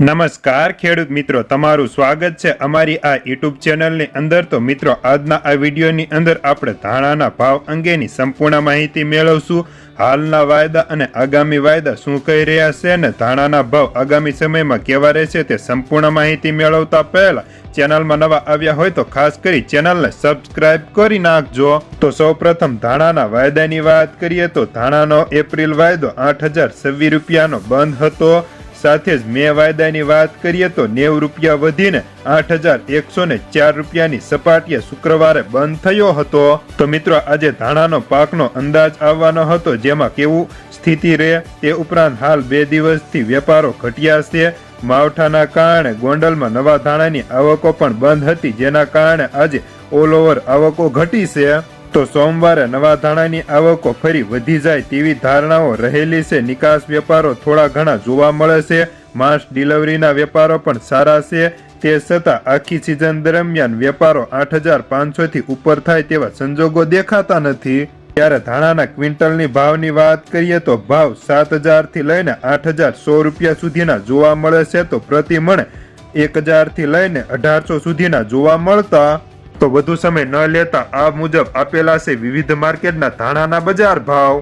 નમસ્કાર ખેડૂત મિત્રો, તમારું સ્વાગત છે અમારી આ યુટ્યુબ ચેનલની અંદર। તો મિત્રો, આજના આ વિડીયોની અંદર આપણે ધાણાના ભાવ અંગેની સંપૂર્ણ માહિતી મેળવશું। હાલના વાયદા અને આગામી વાયદા શું કહી રહ્યા છે અને ધાણાના ભાવ આગામી સમયમાં કેવા રહેશે તે સંપૂર્ણ માહિતી મેળવતા પહેલા ચેનલમાં નવા આવ્યા હોય તો ખાસ કરી ચેનલને સબસ્ક્રાઇબ કરી નાખજો। તો સૌપ્રથમ ધાણાના વાયદાની વાત કરીએ તો ધાણાનો એપ્રિલ વાયદો 8,026 રૂપિયાનો બંધ હતો। સાથે જ મે વાયદાની વાત કરીએ તો 90 રૂપિયા વધીને 8,104 રૂપિયાની સપાટીએ શુક્રવારે બંધ થયો હતો। તો મિત્રો, આજે ધાણાનો પાકનો અંદાજ આવવાનો હતો, જેમાં કેવું સ્થિતિ રહે તે ઉપરાંત હાલ 2 દિવસથી વેપારો ઘટ્યા છે। માવઠાના કારણે ગોંડલમાં નવા ધાણાની આવકો પણ બંધ હતી, જેના કારણે આજે ઓલ ઓવર આવકો ઘટી છે। તો સોમવારે નવા ધાણાની આવકો ફરી વધી જાય તેવી ધારણાઓ રહેલી છે। નિકાસ વેપારો થોડા ઘણા જોવા મળે છે। માસ ડિલિવરીના વેપારો પણ સારા છે। તે છતાં આખી સિઝન દરમિયાન વેપારો 8,500 થી ઉપર થાય તેવા સંજોગો દેખાતા નથી। ત્યારે ધાણાના ક્વિન્ટલની ભાવની વાત કરીએ તો ભાવ 7,000 થી લઈને 8,100 રૂપિયા સુધીના જોવા મળે છે। તો પ્રતિ મણ 1,000 થી લઈને 1,800 સુધીના જોવા મળતા। તો વધુ સમય ન લેતા આ મુજબ આપેલા છે વિવિધ માર્કેટના ધાણાના બજાર ભાવ।